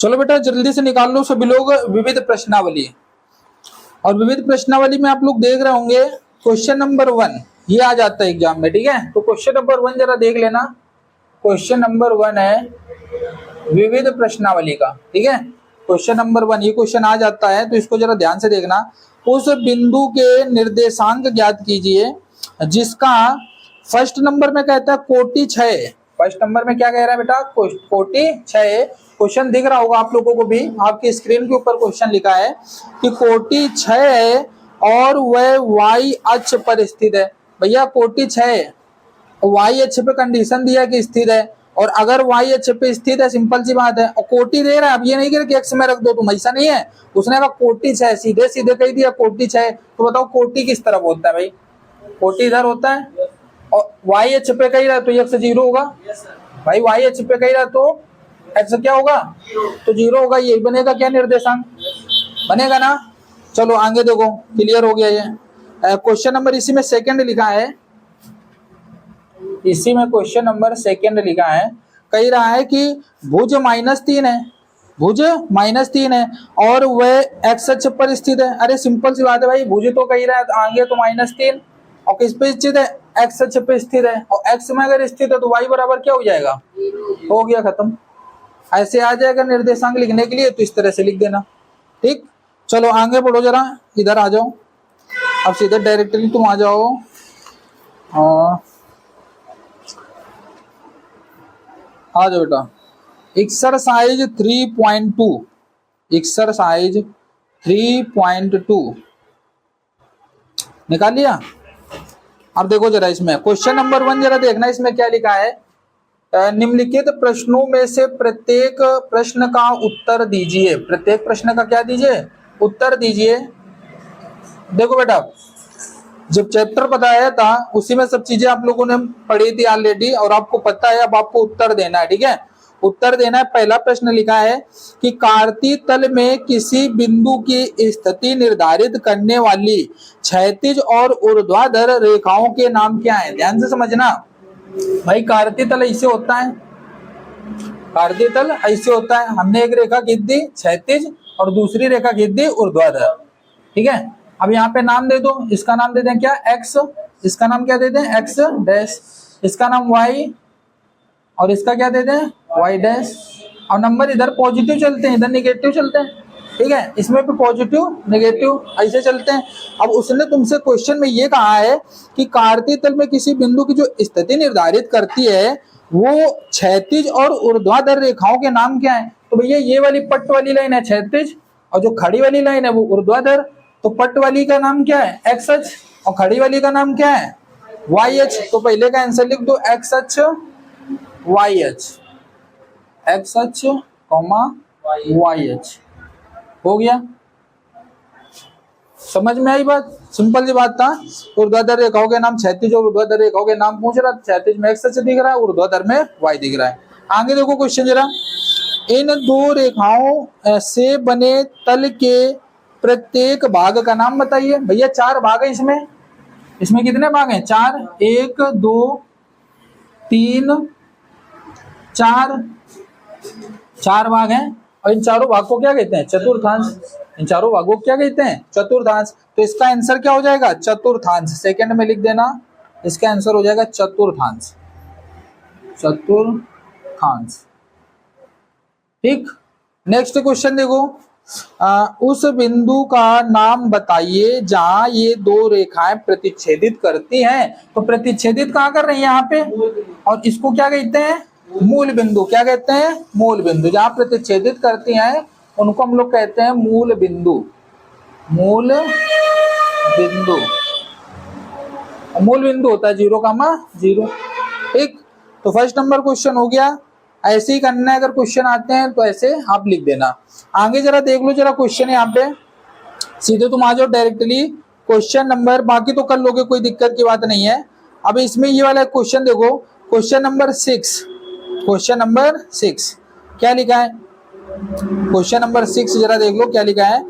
चलो बेटा जल्दी से निकाल लो सभी लोग विविध प्रश्नावली। और विविध प्रश्नावली में आप लोग देख रहे होंगे क्वेश्चन नंबर 1 ये आ जाता है एग्जाम में, ठीक है। तो क्वेश्चन नंबर 1 जरा देख लेना। क्वेश्चन नंबर 1 है विविध प्रश्नावली का, ठीक है। क्वेश्चन नंबर 1 ये क्वेश्चन आ जाता है, तो इसको जरा ध्यान से देखना। उस बिंदु के निर्देशांक ज्ञात कीजिए जिसका फर्स्ट नंबर में कहता है कोटि 6। फर्स्ट नंबर में क्या कह रहा है बेटा, कोटि 6। क्वेश्चन दिख रहा होगा आप लोगों को भी, आपकी स्क्रीन के ऊपर क्वेश्चन लिखा है कि कोटि 6 है और वह वाई अक्ष पर स्थित है। भैया कोटि 6 है, वाई अक्ष पे कंडीशन दिया कि स्थित है, और अगर वाई अक्ष पे स्थित है, सिंपल सी बात है, और कोटि दे रहा है। अब ये नहीं कह कि एक्स में रख दो तुम, ऐसा नहीं है। उसने कहा कोटि 6, सीधे सीधे कह दिया कोटि 6। तो बताओ कोटि किस तरफ होता है भाई, कोटि इधर होता है, और वाई अक्ष पे कह रहा है तो एक्स 0 होगा भाई। वाई अक्ष पे कह रहा है तो एक्स क्या होगा, तो 0 होगा। यही बनेगा क्या, निर्देशांक बनेगा ना। चलो आगे देखो, क्लियर हो गया ये क्वेश्चन नंबर। इसी में सेकंड लिखा है, इसी में क्वेश्चन नंबर सेकंड लिखा है, कह रहा है कि भुज -3 है, भुज -3 है और वह एक्स अक्ष पर स्थित है। अरे सिंपल सी बात है भाई, भुज तो कह रहा है आगे तो -3, और किस पे स्थित है, एक्स अक्ष पे स्थित है, और एक्स में अगर स्थित है तो वाई बराबर क्या हो जाएगा, हो गया खत्म। ऐसे आ जाएगा निर्देशांक लिखने के लिए, तो इस तरह से लिख देना, ठीक। चलो आगे बढ़ो, जरा इधर आ जाओ। अब सीधे डायरेक्टली तुम आ जाओ आ जाओ बेटा एक्सरसाइज 3.2, एक्सरसाइज 3.2 निकाल लिया। अब देखो जरा इसमें क्वेश्चन नंबर 1 जरा देखना, इसमें क्या लिखा है। निम्नलिखित प्रश्नों में से प्रत्येक प्रश्न का उत्तर दीजिए। प्रत्येक प्रश्न का क्या दीजिए, उत्तर दीजिए। देखो बेटा जब चैप्टर बताया था उसी में सब चीजें आप लोगों ने पढ़ी थी ऑलरेडी, और आपको पता है अब आपको उत्तर देना है, ठीक है। उत्तर देना है। पहला प्रश्न लिखा है कि कार्तीय तल में किसी बिंदु की स्थिति निर्धारित करने वाली क्षैतिज और ऊर्ध्वाधर रेखाओं के नाम क्या है। ध्यान से समझना भाई, कार्तीय तल ऐसे होता है, कार्तीय तल ऐसे होता है। हमने एक रेखा खींच दी क्षैतिज और दूसरी रेखा खींच दी ऊर्ध्वाधर, ठीक है। अब यहाँ पे नाम दे दो, इसका नाम दे दें क्या, एक्स, इसका नाम क्या दे दें, एक्स डैश, इसका नाम वाई, और इसका क्या दे दें, वाई डैश। और नंबर इधर पॉजिटिव चलते हैं, इधर नेगेटिव चलते हैं, ठीक है। इसमें भी पॉजिटिव नेगेटिव ऐसे चलते हैं। अब उसने तुमसे क्वेश्चन में ये कहा है कि कार्तीय तल में किसी बिंदु की जो स्थिति निर्धारित करती है वो क्षैतिज और ऊर्ध्वाधर रेखाओं के नाम क्या है। तो भैया ये वाली पट्ट वाली लाइन है क्षैतिज, और जो खड़ी वाली लाइन है वो ऊर्ध्वाधर। तो पट्ट वाली का नाम क्या है, एक्स अक्ष, और खड़ी वाली का नाम क्या है, वाई अक्ष। तो पहले का आंसर लिख दो, एक्स अक्ष वाई अक्ष, एक्स अक्ष कॉमा वाई अक्ष। हो गया, समझ में आई बात, सिंपल सी बात था। ऊर्ध्वाधर रेखाओं के नाम क्षैतिज और ऊर्ध्वाधर रेखाओं के नाम पूछ रहा, क्षैतिज में एक्स अक्ष दिख रहा है, ऊर्ध्वाधर में वाई दिख रहा है। आगे देखो क्वेश्चन जरा, इन दो रेखाओं से बने तल के प्रत्येक भाग का नाम बताइए। भैया 4 भाग है इसमें, इसमें कितने भाग हैं, 4, 1 2 3 4 भाग हैं। और इन चारों भाग को क्या कहते हैं, चतुर्थांश। इन चारों भागों को क्या कहते हैं, चतुर्थांश। तो इसका आंसर क्या हो जाएगा, चतुर्थांश। सेकंड में लिख देना, इसका आंसर हो जाएगा चतुर्थांश, चतुर्थांश, ठीक। नेक्स्ट क्वेश्चन देखो, उस बिंदु का नाम बताइए जहां ये दो रेखाएं प्रतिच्छेदित करती हैं। तो प्रतिच्छेदित कहाँ कर रही है यहाँ पे, और इसको क्या कहते हैं, मूल बिंदु। क्या कहते हैं, मूल बिंदु। जहां प्रतिच्छेदित करती हैं उनको हम लोग कहते हैं मूल बिंदु, मूल बिंदु। मूल बिंदु होता है 0,0, ठीक। तो फर्स्ट नंबर क्वेश्चन हो गया। ऐसे ही करना है, अगर क्वेश्चन आते हैं तो ऐसे आप लिख देना। आगे जरा देख लो, जरा क्वेश्चन है यहाँ पे, सीधे तुम आ जाओ डायरेक्टली क्वेश्चन नंबर, बाकी तो कर लोगे, कोई दिक्कत की बात नहीं है। अब इसमें ये वाला क्वेश्चन देखो, क्वेश्चन नंबर 6, क्वेश्चन नंबर 6 क्या लिखा है, क्वेश्चन नंबर 6 जरा देख लो क्या लिखा है।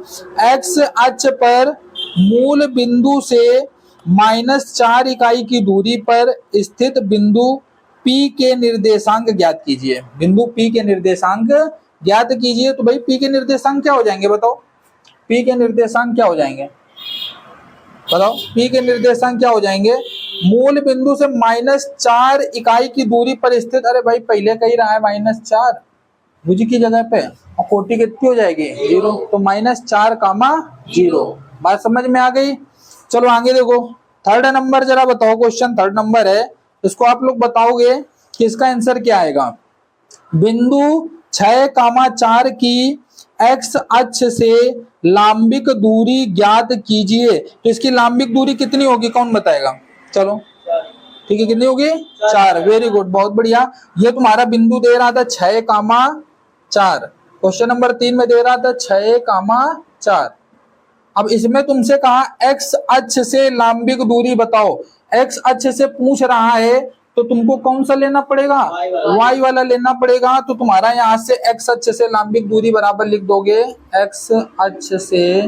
एक्स अक्ष पर मूल बिंदु से -4 इकाई की दूरी पर स्थित बिंदु P के निर्देशांक ज्ञात कीजिए। बिंदु P के निर्देशांक ज्ञात कीजिए। तो भाई P के निर्देशांक क्या हो जाएंगे बताओ, P के निर्देशांक क्या हो जाएंगे बताओ, P के निर्देशांक क्या हो जाएंगे। मूल बिंदु से -4 इकाई की दूरी पर स्थित, अरे भाई पहले कही रहा है -4 भुज की जगह पे, और कोटि कितनी हो जाएगी 0, तो -4, 0। बात समझ में आ गई। चलो आगे देखो, थर्ड नंबर जरा बताओ, क्वेश्चन थर्ड नंबर है, इसको आप लोग बताओगे कि इसका आंसर क्या आएगा। बिंदु 6, 4 की एक्स अक्ष से लांबिक दूरी ज्ञात कीजिए। तो इसकी लांबिक दूरी कितनी होगी, कौन बताएगा। चलो ठीक है, कितनी होगी 4। वेरी गुड, बहुत बढ़िया। ये तुम्हारा बिंदु दे रहा था 6, 4, क्वेश्चन नंबर 3 में दे रहा था 6, 4। अब इसमें तुमसे कहा एक्स अक्ष से लांबिक दूरी बताओ, एक्स अक्ष से पूछ रहा है तो तुमको कौन सा लेना पड़ेगा, वाई वाला लेना पड़ेगा। तो तुम्हारा यहाँ से एक्स अक्ष से लांबिक दूरी बराबर लिख दोगे, एक्स अक्ष से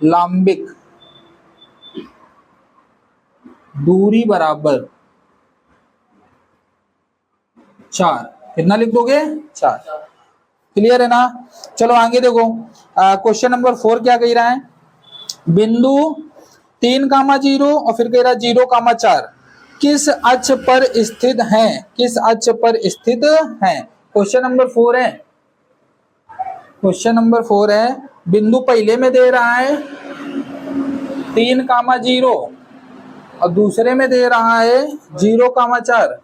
लांबिक दूरी बराबर 4। कितना लिख दोगे 4। क्लियर है ना। चलो आगे देखो, क्वेश्चन नंबर 4 क्या कह रहा है। बिंदु 3, 0 और फिर कह रहा 0, 4 किस अक्ष पर स्थित हैं, किस अक्ष पर स्थित हैं। क्वेश्चन नंबर 4 है, क्वेश्चन नंबर 4 है। बिंदु पहले में दे रहा है 3, 0 और दूसरे में दे रहा है 0, 4।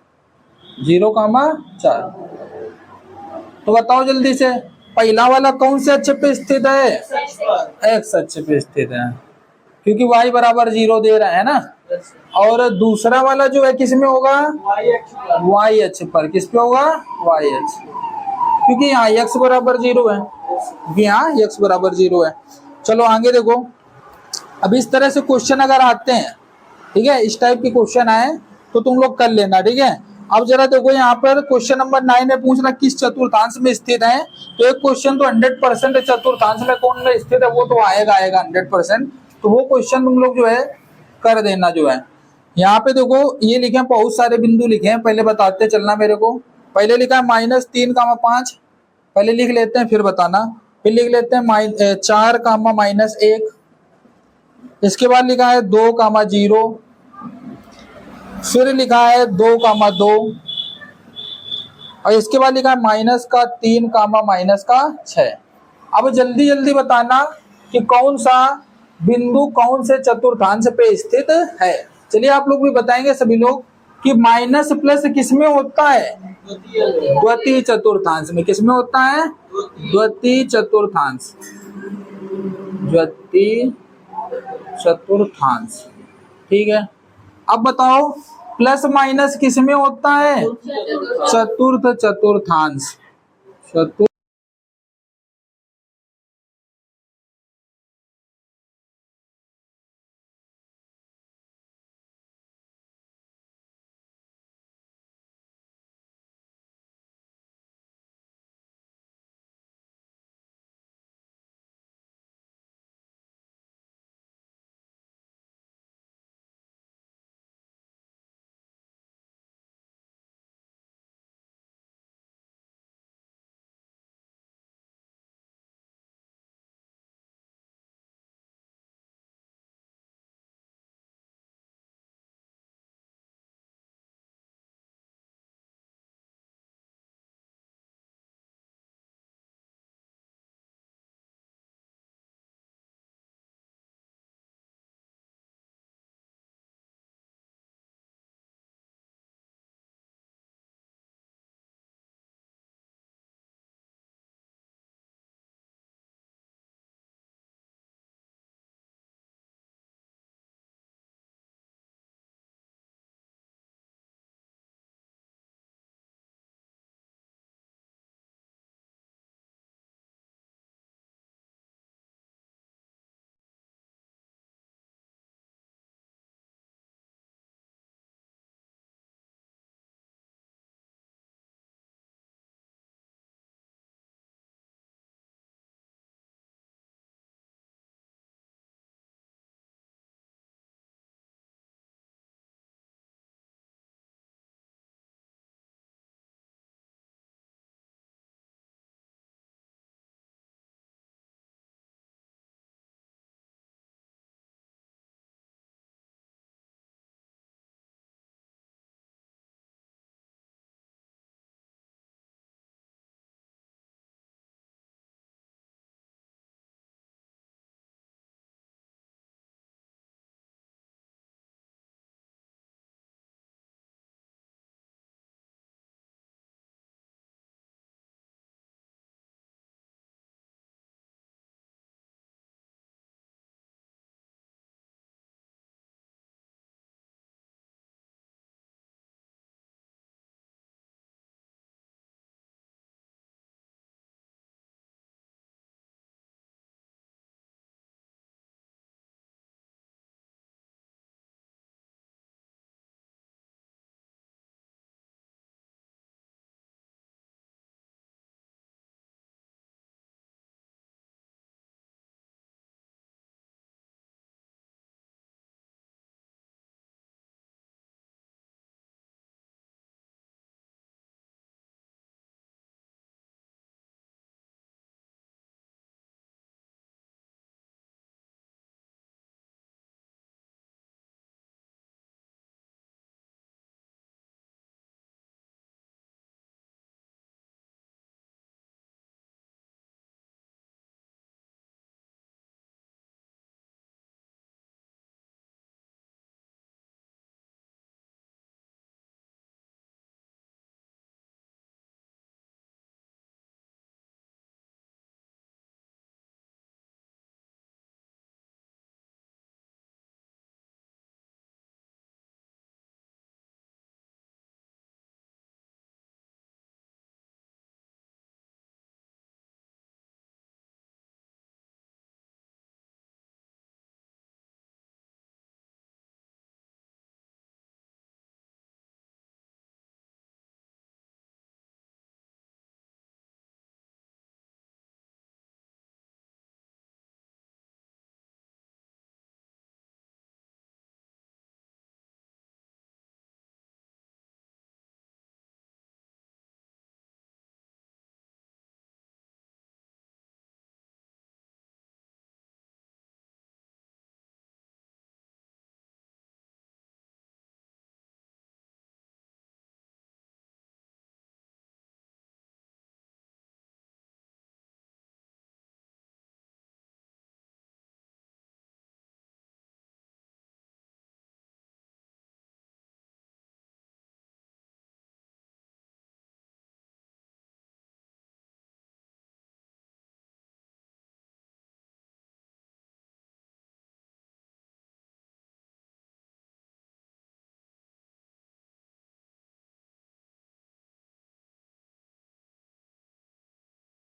तो बताओ जल्दी से, पहला वाला कौन से अक्ष पे स्थित है, एक्स अक्ष पे स्थित है, क्योंकि y बराबर 0 दे रहा है ना। और दूसरा वाला जो है किस में होगा, y अक्ष पर। किस पे होगा, y अक्ष, क्योंकि यहाँ x बराबर 0 है, यहाँ x बराबर 0 है। चलो आगे देखो, अब इस तरह से क्वेश्चन अगर आते हैं, ठीक है, इस टाइप के क्वेश्चन आए तो तुम लोग कर लेना, ठीक है। अब जरा देखो यहाँ पर क्वेश्चन नंबर 9 में पूछ रहा किस चतुर्थांश में स्थित है। तो एक क्वेश्चन तो 100% चतुर्थांश में कौन में स्थित है वो तो आएगा 100%। तो वो क्वेश्चन तुम लोग जो है कर देना जो है। यहाँ पे देखो ये लिखे हैं, बहुत सारे बिंदु लिखे हैं, पहले बताते चलना मेरे को। पहले लिखा है -3, 5, पहले लिख लेते हैं फिर बताना। फिर लिख लेते हैं 4, -1। इसके बाद लिखा है 2, 0। फिर लिखा है 2, 2 और इसके बाद लिखा है -3, -6। अब जल्दी जल्दी बताना कि कौन सा बिंदु कौन से चतुर्थांश पे स्थित है। चलिए आप लोग भी बताएंगे सभी लोग कि माइनस प्लस किस में होता है, द्वितीय चतुर्थांश में। किस में होता है, द्वितीय चतुर्थांश, द्वितीय चतुर्थांश, ठीक है। अब बताओ प्लस माइनस किस में होता है, चतुर्थ चतुर्थांश, चतुर्थ